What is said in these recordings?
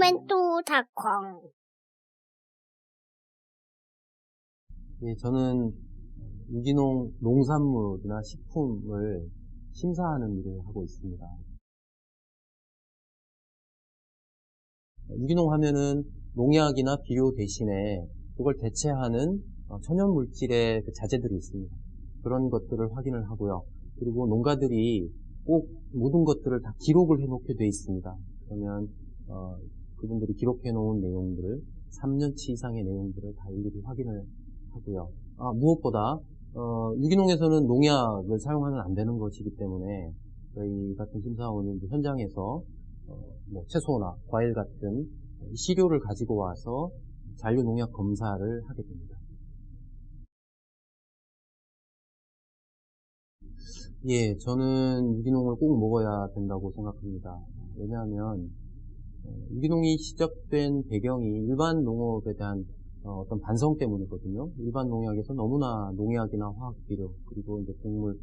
토마토닷컴. 예, 저는 유기농 농산물이나 식품을 심사하는 일을 하고 있습니다. 유기농 하면은 농약이나 비료 대신에 그걸 대체하는 천연물질의 자재들이 있습니다. 그런 것들을 확인을 하고요. 그리고 농가들이 꼭 모든 것들을 다 기록을 해놓게 돼 있습니다. 그러면 그분들이 기록해 놓은 내용들을 3년치 이상의 내용들을 다 일일이 확인을 하고요. 무엇보다 유기농에서는 농약을 사용하면 안 되는 것이기 때문에 저희 같은 심사원이 현장에서 채소나 과일 같은 시료를 가지고 와서 잔류 농약 검사를 하게 됩니다. 예, 저는 유기농을 꼭 먹어야 된다고 생각합니다. 왜냐하면 유기농이 시작된 배경이 일반 농업에 대한 어떤 반성 때문이거든요. 일반 농약에서 너무나 농약이나 화학비료 그리고 이제 곡물,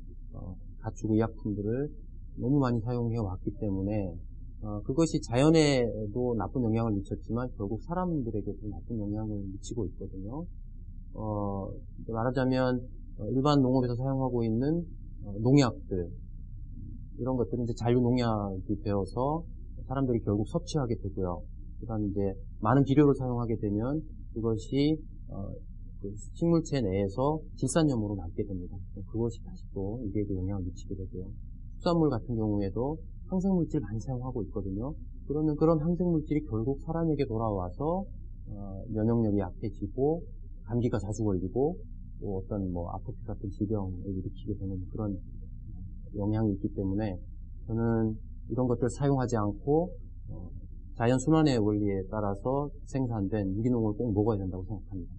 가축 의약품들을 너무 많이 사용해 왔기 때문에 그것이 자연에도 나쁜 영향을 미쳤지만 결국 사람들에게도 나쁜 영향을 미치고 있거든요. 말하자면 일반 농업에서 사용하고 있는 농약들 이런 것들은 이제 잔류 농약이 되어서 사람들이 결국 섭취하게 되고요. 그다음에 이제 많은 비료를 사용하게 되면 그것이 그 식물체 내에서 질산염으로 남게 됩니다. 그것이 다시 또 우리에게 영향을 미치게 되고요. 축산물 같은 경우에도 항생물질 많이 사용하고 있거든요. 그러면 그런 항생물질이 결국 사람에게 돌아와서 면역력이 약해지고 감기가 자주 걸리고 또 어떤 아토피 같은 질병을 일으키게 되는 그런 영향이 있기 때문에 저는 이런 것들을 사용하지 않고 자연 순환의 원리에 따라서 생산된 유기농을 꼭 먹어야 된다고 생각합니다.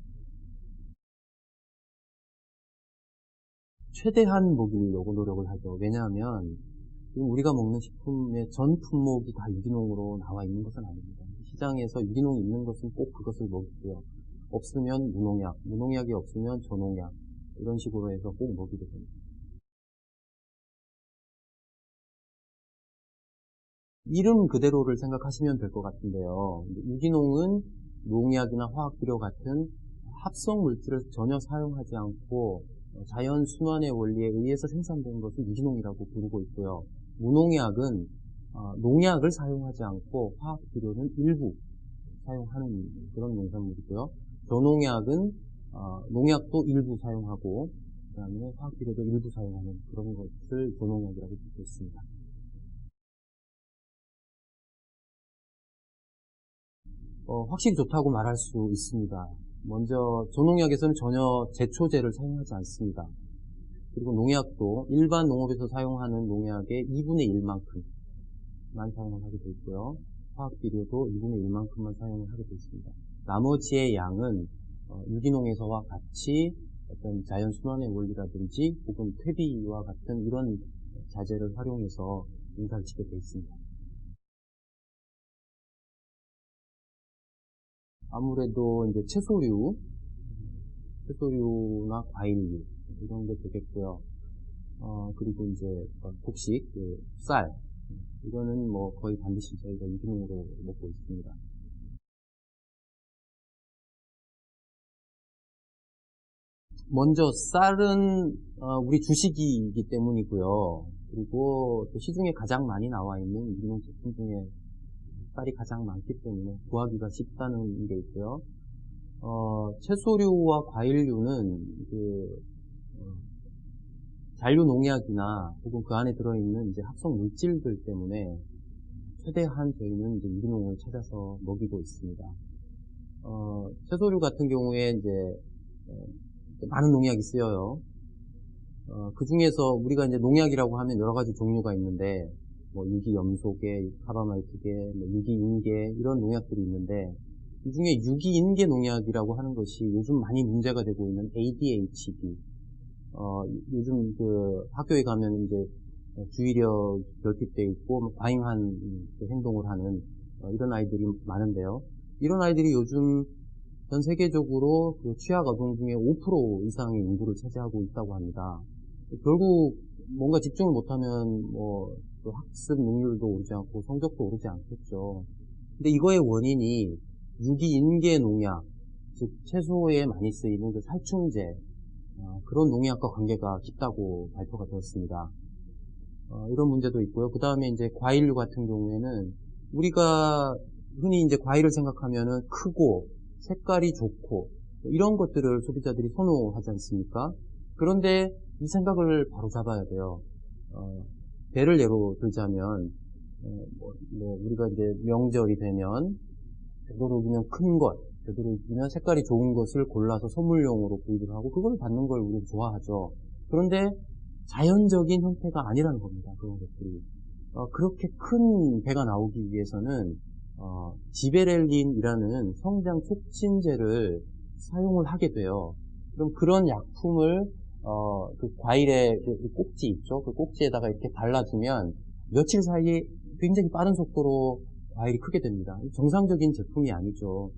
최대한 먹이려고 노력을 하죠. 왜냐하면 지금 우리가 먹는 식품의 전 품목이 다 유기농으로 나와 있는 것은 아닙니다. 시장에서 유기농이 있는 것은 꼭 그것을 먹고요. 없으면 무농약, 무농약이 없으면 저농약 이런 식으로 해서 꼭 먹이게 됩니다. 이름 그대로를 생각하시면 될 것 같은데요. 유기농은 농약이나 화학비료 같은 합성 물질을 전혀 사용하지 않고 자연 순환의 원리에 의해서 생산된 것을 유기농이라고 부르고 있고요. 무농약은 농약을 사용하지 않고 화학비료는 일부 사용하는 그런 농산물이고요. 저농약은 농약도 일부 사용하고 그다음에 화학비료도 일부 사용하는 그런 것을 저농약이라고 부르고 있습니다. 확실히 좋다고 말할 수 있습니다. 먼저 저농약에서는 전혀 제초제를 사용하지 않습니다. 그리고 농약도 일반 농업에서 사용하는 농약의 2분의 1만큼만 사용을 하게 되어 있고요. 화학비료도 2분의 1만큼만 사용을 하게 되어 있습니다. 나머지의 양은 유기농에서와 같이 어떤 자연 순환의 원리라든지 혹은 퇴비와 같은 이런 자재를 활용해서 농사를 짓게 되어 있습니다. 아무래도 이제 채소류나 과일류 이런 게 되겠고요. 그리고 이제 곡식, 쌀 이거는 거의 반드시 저희가 유기농으로 먹고 있습니다. 먼저 쌀은 우리 주식이기 때문이고요. 그리고 또 시중에 가장 많이 나와 있는 유기농 제품 중에 쌀이 가장 많기 때문에 구하기가 쉽다는 게 있고요. 채소류와 과일류는 잔류 농약이나 혹은 그 안에 들어있는 이제 합성 물질들 때문에 최대한 저희는 이제 유기농을 찾아서 먹이고 있습니다. 채소류 같은 경우에 이제 많은 농약이 쓰여요. 그 중에서 우리가 이제 농약이라고 하면 여러 가지 종류가 있는데 유기염소계, 카바마이트계, 유기인계 이런 농약들이 있는데 이 중에 유기인계 농약이라고 하는 것이 요즘 많이 문제가 되고 있는 ADHD. 요즘 학교에 가면 이제 주의력 결핍돼 있고 과잉한 행동을 하는 이런 아이들이 많은데요. 이런 아이들이 요즘 전 세계적으로 취약 아동 중에 5% 이상의 인구를 차지하고 있다고 합니다. 결국 뭔가 집중을 못하면 학습 능률도 오르지 않고 성적도 오르지 않겠죠. 근데 이거의 원인이 유기인계 농약, 즉 채소에 많이 쓰이는 그 살충제, 그런 농약과 관계가 깊다고 발표가 되었습니다. 이런 문제도 있고요. 그 다음에 이제 과일류 같은 경우에는 우리가 흔히 이제 과일을 생각하면은 크고 색깔이 좋고 이런 것들을 소비자들이 선호하지 않습니까? 그런데 이 생각을 바로 잡아야 돼요. 배를 예로 들자면 우리가 이제 명절이 되면 되도록이면 큰 것, 되도록이면 색깔이 좋은 것을 골라서 선물용으로 구입을 하고 그걸 받는 걸 우리는 좋아하죠. 그런데 자연적인 형태가 아니라는 겁니다. 그런 것들이. 그렇게 큰 배가 나오기 위해서는 지베렐린이라는 성장 촉진제를 사용을 하게 돼요. 그럼 그런 약품을 그 과일의 그 꼭지 있죠? 그 꼭지에다가 이렇게 발라주면 며칠 사이에 굉장히 빠른 속도로 과일이 크게 됩니다. 정상적인 제품이 아니죠.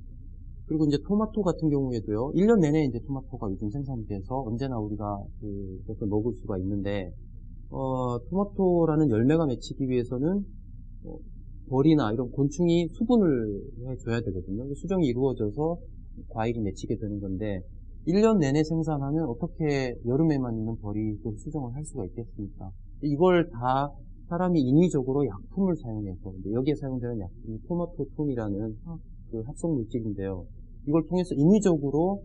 그리고 이제 토마토 같은 경우에도요, 1년 내내 이제 토마토가 요즘 생산이 돼서 언제나 우리가 그것을 먹을 수가 있는데, 토마토라는 열매가 맺히기 위해서는, 벌이나 이런 곤충이 수분을 해줘야 되거든요. 수정이 이루어져서 과일이 맺히게 되는 건데, 1년 내내 생산하면 어떻게 여름에만 있는 벌이 그 수정을 할 수가 있겠습니까? 이걸 다 사람이 인위적으로 약품을 사용해서, 여기에 사용되는 약품이 토마토톤이라는 그 합성 물질인데요. 이걸 통해서 인위적으로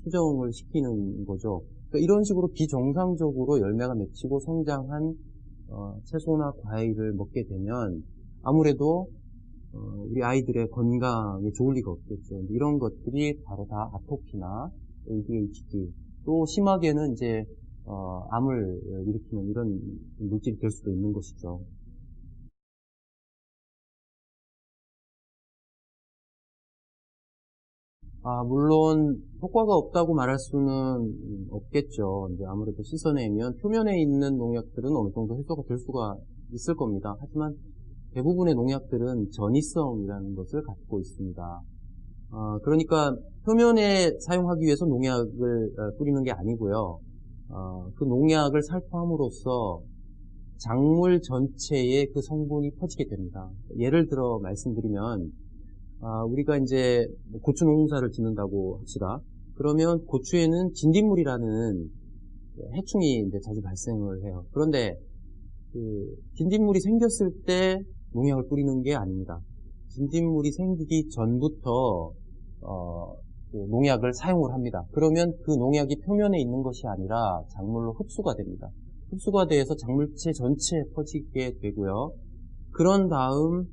수정을 시키는 거죠. 그러니까 이런 식으로 비정상적으로 열매가 맺히고 성장한 채소나 과일을 먹게 되면 아무래도 우리 아이들의 건강에 좋을 리가 없겠죠. 이런 것들이 바로 다 아토피나 ADHD, 또 심하게는 이제 암을 일으키는 이런 물질이 될 수도 있는 것이죠. 물론 효과가 없다고 말할 수는 없겠죠. 이제 아무래도 씻어내면 표면에 있는 농약들은 어느 정도 해소가 될 수가 있을 겁니다. 하지만 대부분의 농약들은 전이성이라는 것을 갖고 있습니다. 그러니까 표면에 사용하기 위해서 농약을 뿌리는 게 아니고요. 그 농약을 살포함으로써 작물 전체에 그 성분이 퍼지게 됩니다. 예를 들어 말씀드리면 우리가 이제 고추 농사를 짓는다고 합시다. 그러면 고추에는 진딧물이라는 해충이 이제 자주 발생을 해요. 그런데 그 진딧물이 생겼을 때 농약을 뿌리는 게 아닙니다. 진딧물이 생기기 전부터 그 농약을 사용을 합니다. 그러면 그 농약이 표면에 있는 것이 아니라 작물로 흡수가 됩니다. 흡수가 돼서 작물체 전체에 퍼지게 되고요. 그런 다음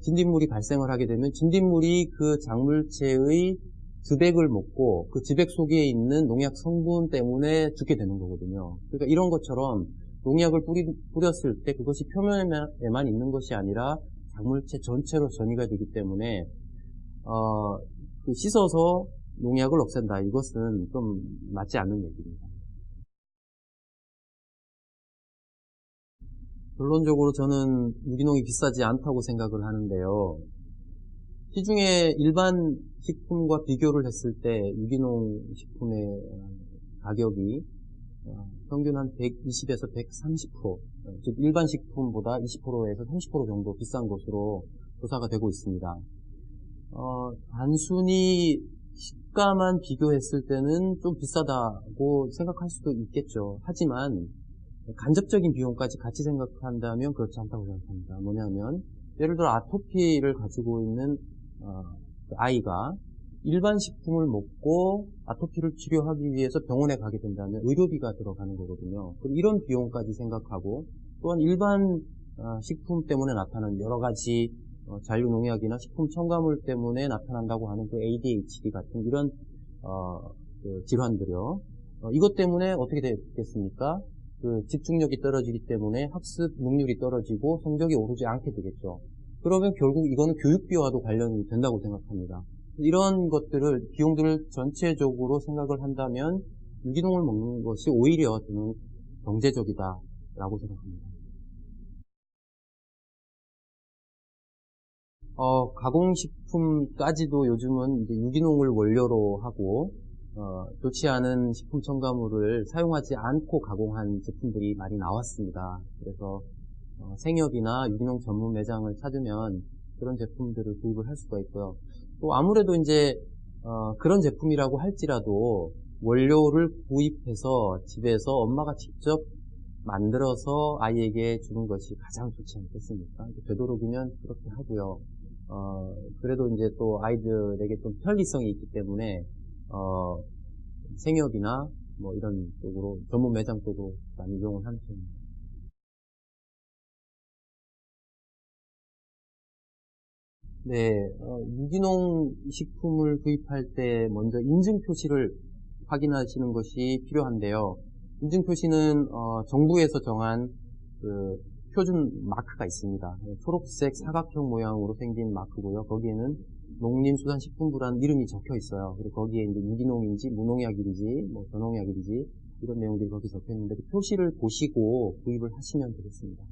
진딧물이 발생을 하게 되면 진딧물이 그 작물체의 즈백을 먹고 그 즈백 속에 있는 농약 성분 때문에 죽게 되는 거거든요. 그러니까 이런 것처럼 농약을 뿌렸을 때 그것이 표면에만 있는 것이 아니라 작물체 전체로 전이가 되기 때문에 그 씻어서 농약을 없앤다. 이것은 좀 맞지 않는 얘기입니다. 결론적으로 저는 유기농이 비싸지 않다고 생각을 하는데요. 시중에 일반 식품과 비교를 했을 때 유기농 식품의 가격이 평균 한 120에서 130%, 즉 일반 식품보다 20%에서 30% 정도 비싼 것으로 조사가 되고 있습니다. 단순히 시가만 비교했을 때는 좀 비싸다고 생각할 수도 있겠죠. 하지만 간접적인 비용까지 같이 생각한다면 그렇지 않다고 생각합니다. 뭐냐면 예를 들어 아토피를 가지고 있는 아이가 일반 식품을 먹고 아토피를 치료하기 위해서 병원에 가게 된다면 의료비가 들어가는 거거든요. 그럼 이런 비용까지 생각하고 또한 일반 식품 때문에 나타나는 여러 가지 잔류농약이나 식품 첨가물 때문에 나타난다고 하는 그 ADHD 같은 이런 그 질환들이요. 이것 때문에 어떻게 되겠습니까? 그 집중력이 떨어지기 때문에 학습 능률이 떨어지고 성적이 오르지 않게 되겠죠. 그러면 결국 이거는 교육비와도 관련이 된다고 생각합니다. 이런 것들을 비용들을 전체적으로 생각을 한다면 유기농을 먹는 것이 오히려 저는 경제적이다라고 생각합니다. 가공식품까지도 요즘은 이제 유기농을 원료로 하고 좋지 않은 식품 첨가물을 사용하지 않고 가공한 제품들이 많이 나왔습니다. 그래서 생협이나 유기농 전문 매장을 찾으면 그런 제품들을 구입을 할 수가 있고요. 또 아무래도 이제 그런 제품이라고 할지라도 원료를 구입해서 집에서 엄마가 직접 만들어서 아이에게 주는 것이 가장 좋지 않겠습니까? 되도록이면 그렇게 하고요. 그래도 이제 또 아이들에게 좀 편리성이 있기 때문에 생협이나 뭐 이런 쪽으로 전문 매장 쪽으로 많이 이용을 하는 편입니다. 네, 유기농 식품을 구입할 때 먼저 인증 표시를 확인하시는 것이 필요한데요. 인증 표시는 정부에서 정한 그 표준 마크가 있습니다. 초록색 사각형 모양으로 생긴 마크고요. 거기에는 농림수산식품부라는 이름이 적혀 있어요. 그리고 거기에 이제 유기농인지 무농약일이지 뭐 저농약일이지 이런 내용들이 거기 적혀 있는데 그 표시를 보시고 구입을 하시면 되겠습니다.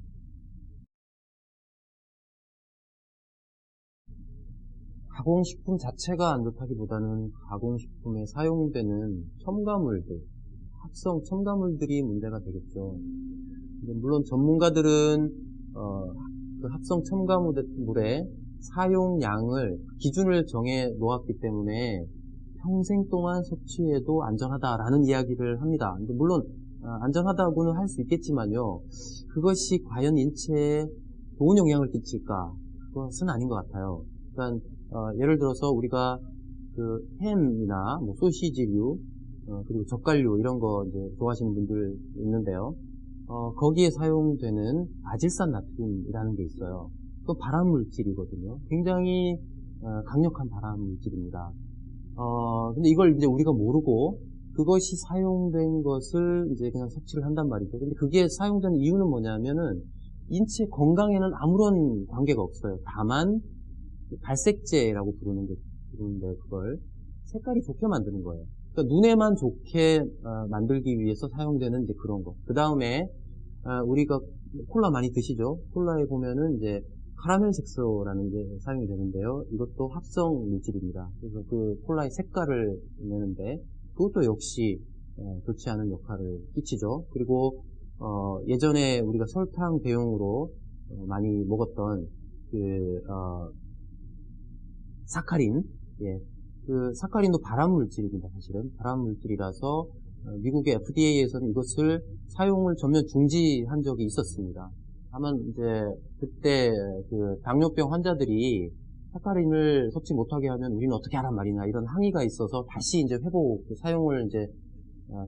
가공식품 자체가 안 좋다기보다는 가공식품에 사용되는 첨가물들, 합성 첨가물들이 문제가 되겠죠. 물론 전문가들은 그 합성 첨가물의 사용량을 기준을 정해 놓았기 때문에 평생 동안 섭취해도 안전하다라는 이야기를 합니다. 물론 안전하다고는 할 수 있겠지만요, 그것이 과연 인체에 좋은 영향을 끼칠까? 그것은 아닌 것 같아요. 그러니까 예를 들어서 우리가 그 햄이나 뭐 소시지류 그리고 젓갈류 이런 거 이제 좋아하시는 분들 있는데요. 거기에 사용되는 아질산 나트륨이라는 게 있어요. 그 발암 물질이거든요. 굉장히 강력한 발암 물질입니다. 근데 이걸 이제 우리가 모르고 그것이 사용된 것을 이제 그냥 섭취를 한단 말이죠. 근데 그게 사용된 이유는 뭐냐면은 인체 건강에는 아무런 관계가 없어요. 다만 발색제라고 부르는데 그걸 색깔이 좋게 만드는 거예요. 그러니까 눈에만 좋게 만들기 위해서 사용되는 이제 그런 거. 그 다음에 우리가 콜라 많이 드시죠? 콜라에 보면은 이제 카라멜 색소라는 게 사용이 되는데요. 이것도 합성 물질입니다. 그래서 그 콜라의 색깔을 내는데 그것도 역시 좋지 않은 역할을 끼치죠. 그리고 예전에 우리가 설탕 대용으로 많이 먹었던 그 사카린, 예, 그 사카린도 발암 물질입니다. 사실은 발암 물질이라서 미국의 FDA에서는 이것을 사용을 전면 중지한 적이 있었습니다. 다만 이제 그때 그 당뇨병 환자들이 사카린을 섭취 못하게 하면 우리는 어떻게 하란 말이냐 이런 항의가 있어서 다시 이제 회복 사용을 이제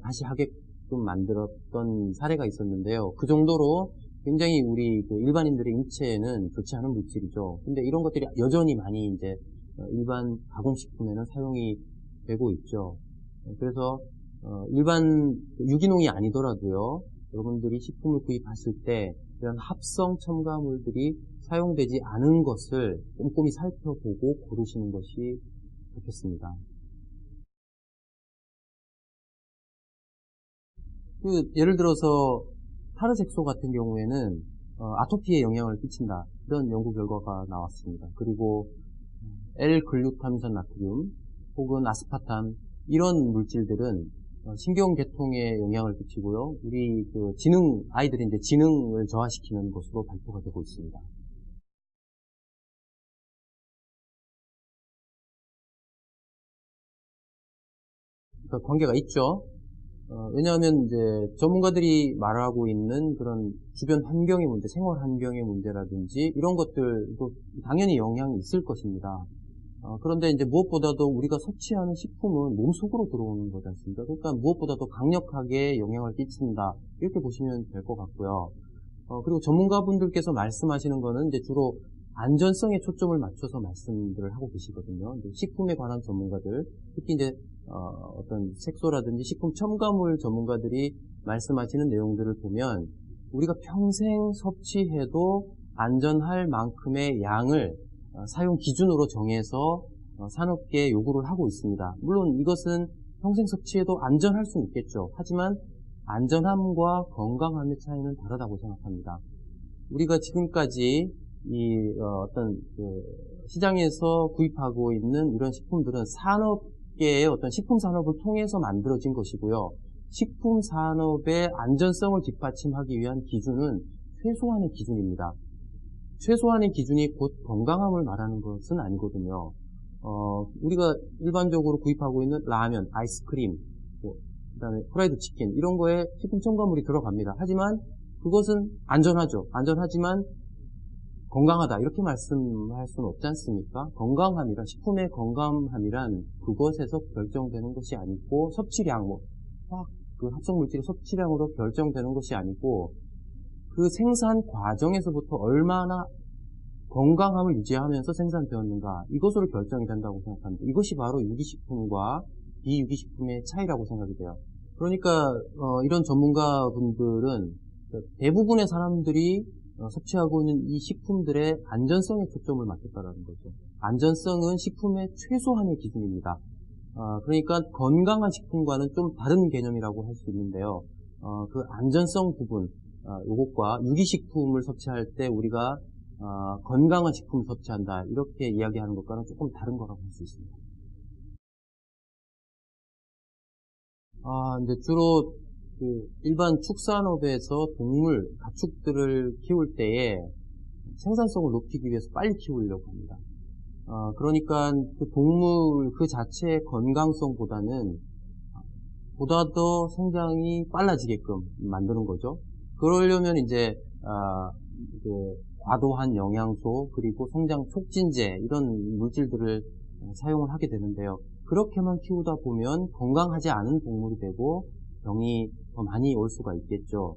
다시 하게끔 만들었던 사례가 있었는데요. 그 정도로 굉장히 우리 그 일반인들의 인체에는 좋지 않은 물질이죠. 근데 이런 것들이 여전히 많이 이제 일반 가공식품에는 사용이 되고 있죠. 그래서 일반 유기농이 아니더라도요, 여러분들이 식품을 구입하실 때 이런 합성 첨가물들이 사용되지 않은 것을 꼼꼼히 살펴보고 고르시는 것이 좋겠습니다. 예를 들어서 타르색소 같은 경우에는 아토피에 영향을 끼친다. 이런 연구 결과가 나왔습니다. 그리고 L글루타민산 나트륨 혹은 아스파탐 이런 물질들은 신경계통에 영향을 끼치고요. 우리 그 아이들이 이제 지능을 저하시키는 것으로 발표가 되고 있습니다. 그러니까 관계가 있죠. 왜냐하면 이제 전문가들이 말하고 있는 그런 주변 환경의 문제, 생활 환경의 문제라든지 이런 것들도 당연히 영향이 있을 것입니다. 그런데 이제 무엇보다도 우리가 섭취하는 식품은 몸속으로 들어오는 거지 않습니까? 그러니까 무엇보다도 강력하게 영향을 끼친다. 이렇게 보시면 될 것 같고요. 그리고 전문가분들께서 말씀하시는 거는 이제 주로 안전성에 초점을 맞춰서 말씀들을 하고 계시거든요. 식품에 관한 전문가들, 특히 이제 어떤 색소라든지 식품 첨가물 전문가들이 말씀하시는 내용들을 보면 우리가 평생 섭취해도 안전할 만큼의 양을 사용 기준으로 정해서 산업계에 요구를 하고 있습니다. 물론 이것은 평생 섭취해도 안전할 수는 있겠죠. 하지만 안전함과 건강함의 차이는 다르다고 생각합니다. 우리가 지금까지 어떤 시장에서 구입하고 있는 이런 식품들은 산업계의 어떤 식품 산업을 통해서 만들어진 것이고요. 식품 산업의 안전성을 뒷받침하기 위한 기준은 최소한의 기준입니다. 최소한의 기준이 곧 건강함을 말하는 것은 아니거든요. 우리가 일반적으로 구입하고 있는 라면, 아이스크림, 그다음에 프라이드 치킨 이런 거에 식품 첨가물이 들어갑니다. 하지만 그것은 안전하죠. 안전하지만 건강하다 이렇게 말씀할 수는 없지 않습니까? 건강함이란 식품의 건강함이란 그것에서 결정되는 것이 아니고 섭취량, 그 합성 물질의 섭취량으로 결정되는 것이 아니고 그 생산 과정에서부터 얼마나 건강함을 유지하면서 생산되었는가 이것으로 결정이 된다고 생각합니다. 이것이 바로 유기식품과 비유기식품의 차이라고 생각이 돼요. 그러니까 이런 전문가분들은 대부분의 사람들이 섭취하고 있는 이 식품들의 안전성에 초점을 맞췄다는 거죠. 안전성은 식품의 최소한의 기준입니다. 그러니까 건강한 식품과는 좀 다른 개념이라고 할 수 있는데요. 그 안전성 부분, 요것과 유기식품을 섭취할 때 우리가 건강한 식품을 섭취한다 이렇게 이야기하는 것과는 조금 다른 거라고 할 수 있습니다. 이제 주로 그 일반 축산업에서 동물, 가축들을 키울 때에 생산성을 높이기 위해서 빨리 키우려고 합니다. 그러니까 그 동물 그 자체의 건강성보다는 보다 더 성장이 빨라지게끔 만드는 거죠. 그러려면 이제 그 과도한 영양소 그리고 성장 촉진제 이런 물질들을 사용을 하게 되는데요. 그렇게만 키우다 보면 건강하지 않은 동물이 되고 병이 더 많이 올 수가 있겠죠.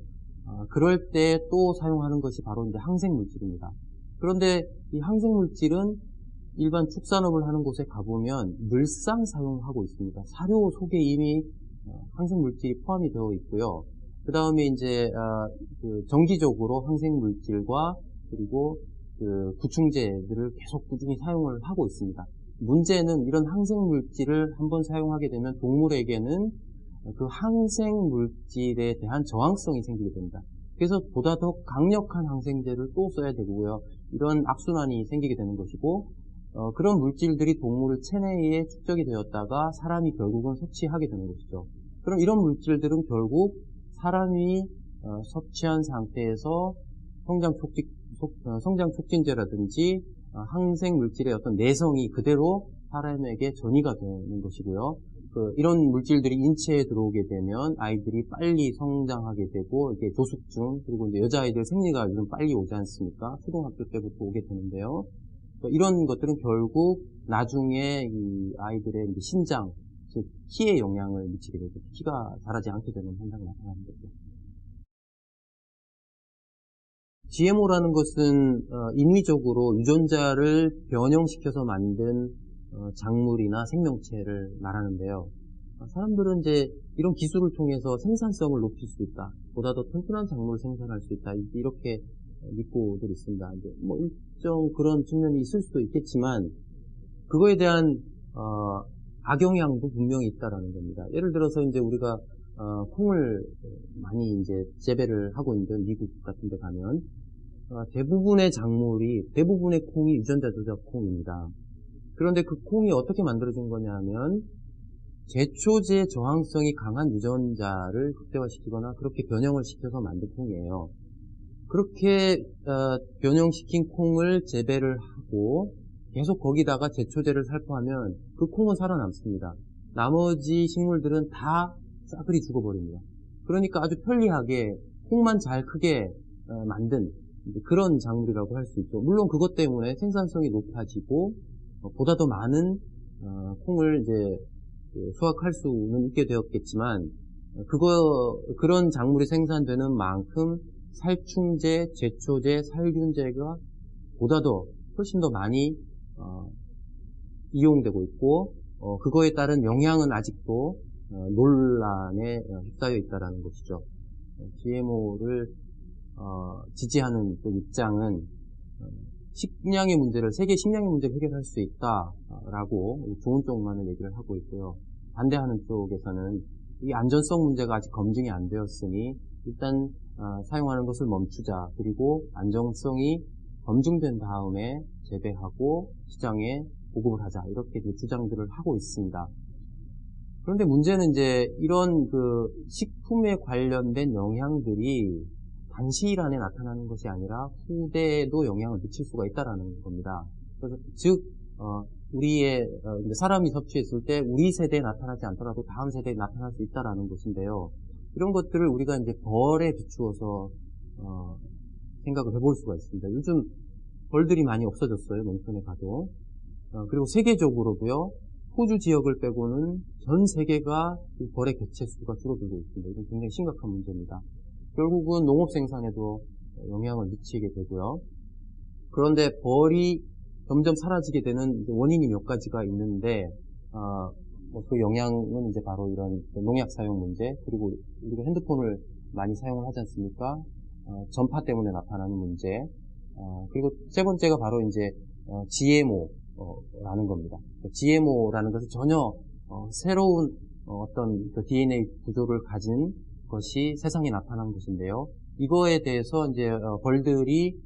그럴 때 또 사용하는 것이 바로 이제 항생물질입니다. 그런데 이 항생물질은 일반 축산업을 하는 곳에 가보면 늘상 사용하고 있습니다. 사료 속에 이미 항생물질이 포함이 되어 있고요. 그 다음에 이제 그 정기적으로 항생물질과 그리고 그 구충제들을 계속 꾸준히 사용을 하고 있습니다. 문제는 이런 항생물질을 한번 사용하게 되면 동물에게는 그 항생물질에 대한 저항성이 생기게 됩니다. 그래서 보다 더 강력한 항생제를 또 써야 되고요. 이런 악순환이 생기게 되는 것이고 그런 물질들이 동물 체내에 축적이 되었다가 사람이 결국은 섭취하게 되는 것이죠. 그럼 이런 물질들은 결국 사람이 섭취한 상태에서 성장 촉진제라든지 항생물질의 어떤 내성이 그대로 사람에게 전이가 되는 것이고요. 이런 물질들이 인체에 들어오게 되면 아이들이 빨리 성장하게 되고 이게 조숙증 그리고 이제 여자아이들 생리가 요즘 빨리 오지 않습니까? 초등학교 때부터 오게 되는데요. 이런 것들은 결국 나중에 이 아이들의 이제 신장, 즉 키에 영향을 미치게 되고 키가 자라지 않게 되는 현상이 나타나는 거죠. GMO라는 것은 인위적으로 유전자를 변형시켜서 만든 작물이나 생명체를 말하는데요. 사람들은 이제 이런 기술을 통해서 생산성을 높일 수 있다. 보다 더 튼튼한 작물을 생산할 수 있다. 이렇게 믿고들 있습니다. 이제 뭐 일정 그런 측면이 있을 수도 있겠지만 그거에 대한 악영향도 분명히 있다라는 겁니다. 예를 들어서 이제 우리가 콩을 많이 이제 재배를 하고 있는 미국 같은 데 가면 대부분의 콩이 유전자 조작 콩입니다. 그런데 그 콩이 어떻게 만들어진 거냐 하면 제초제 저항성이 강한 유전자를 극대화시키거나 그렇게 변형을 시켜서 만든 콩이에요. 그렇게 변형시킨 콩을 재배를 하고 계속 거기다가 제초제를 살포하면 그 콩은 살아남습니다. 나머지 식물들은 다 싸그리 죽어버립니다. 그러니까 아주 편리하게 콩만 잘 크게 만든 그런 작물이라고 할 수 있죠. 물론 그것 때문에 생산성이 높아지고 보다 더 많은 콩을 이제 수확할 수는 있게 되었겠지만 그런 작물이 생산되는 만큼 살충제, 제초제, 살균제가 보다 더 훨씬 더 많이 이용되고 있고 그거에 따른 영향은 아직도 논란에 휩싸여 있다는 것이죠. GMO를 지지하는 그 입장은 식량의 문제를 세계 식량의 문제를 해결할 수 있다라고 좋은 쪽만을 얘기를 하고 있고요. 반대하는 쪽에서는 이 안전성 문제가 아직 검증이 안 되었으니 일단 사용하는 것을 멈추자. 그리고 안정성이 검증된 다음에 재배하고 시장에 보급을 하자. 이렇게 주장들을 하고 있습니다. 그런데 문제는 이제 이런 그 식품에 관련된 영향들이 단시일 안에 나타나는 것이 아니라 후대에도 영향을 미칠 수가 있다라는 겁니다. 그래서 즉 우리의 이제 사람이 섭취했을 때 우리 세대에 나타나지 않더라도 다음 세대에 나타날 수 있다라는 것인데요. 이런 것들을 우리가 이제 벌에 비추어서 생각을 해볼 수가 있습니다. 요즘 벌들이 많이 없어졌어요. 농촌에 가도. 그리고 세계적으로도요. 호주 지역을 빼고는 전 세계가 벌의 개체 수가 줄어들고 있습니다. 이건 굉장히 심각한 문제입니다. 결국은 농업 생산에도 영향을 미치게 되고요. 그런데 벌이 점점 사라지게 되는 원인이 몇 가지가 있는데, 그 영향은 이제 바로 이런 농약 사용 문제, 그리고 우리가 핸드폰을 많이 사용을 하지 않습니까? 전파 때문에 나타나는 문제, 그리고 세 번째가 바로 이제 GMO라는 겁니다. GMO라는 것은 전혀 새로운 어떤 그 DNA 구조를 가진 것이 세상에 나타난 것인데요. 이거에 대해서 이제 벌들이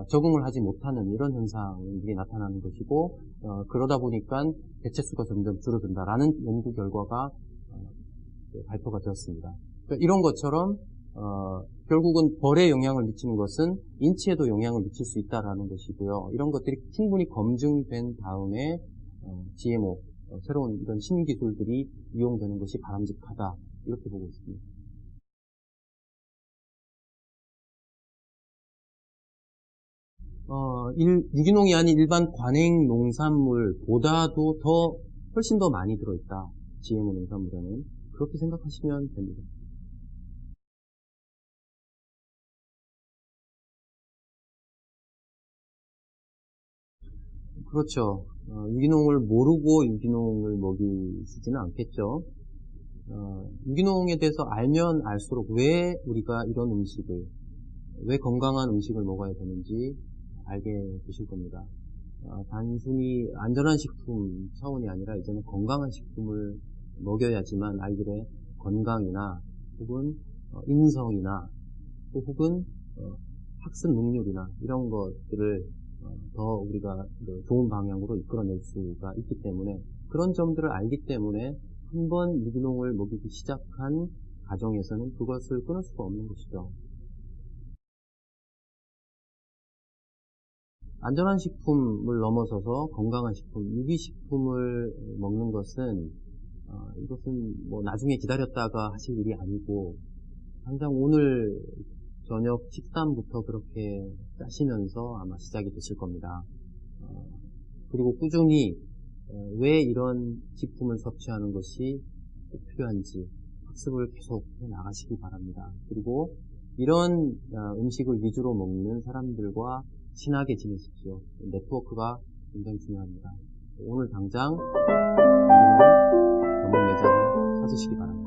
적응을 하지 못하는 이런 현상이 나타나는 것이고, 그러다 보니까 개체수가 점점 줄어든다라는 연구 결과가 발표가 되었습니다. 그러니까 이런 것처럼 결국은 벌에 영향을 미치는 것은 인체에도 영향을 미칠 수 있다라는 것이고요. 이런 것들이 충분히 검증된 다음에 GMO, 새로운 이런 신기술들이 이용되는 것이 바람직하다, 이렇게 보고 있습니다. 유기농이 아닌 일반 관행 농산물보다도 훨씬 더 많이 들어있다. GMO 농산물에는. 그렇게 생각하시면 됩니다. 그렇죠. 유기농을 모르고 유기농을 먹이지는 않겠죠. 유기농에 대해서 알면 알수록 왜 우리가 이런 음식을, 왜 건강한 음식을 먹어야 되는지 알게 되실 겁니다. 단순히 안전한 식품 차원이 아니라 이제는 건강한 식품을 먹여야지만 아이들의 건강이나 혹은 인성이나 또 혹은 학습 능률이나 이런 것들을 더 우리가 좋은 방향으로 이끌어낼 수가 있기 때문에, 그런 점들을 알기 때문에 한번 유기농을 먹이기 시작한 가정에서는 그것을 끊을 수가 없는 것이죠. 안전한 식품을 넘어서서 건강한 식품, 유기식품을 먹는 것은 이것은 뭐 나중에 기다렸다가 하실 일이 아니고 당장 오늘 저녁 식단부터 그렇게 짜시면서 아마 시작이 되실 겁니다. 그리고 꾸준히 왜 이런 식품을 섭취하는 것이 필요한지 학습을 계속 해 나가시기 바랍니다. 그리고 이런 음식을 위주로 먹는 사람들과 친하게 지내십시오. 네트워크가 굉장히 중요합니다. 오늘 당장 전문 매장을 찾으시기 바랍니다.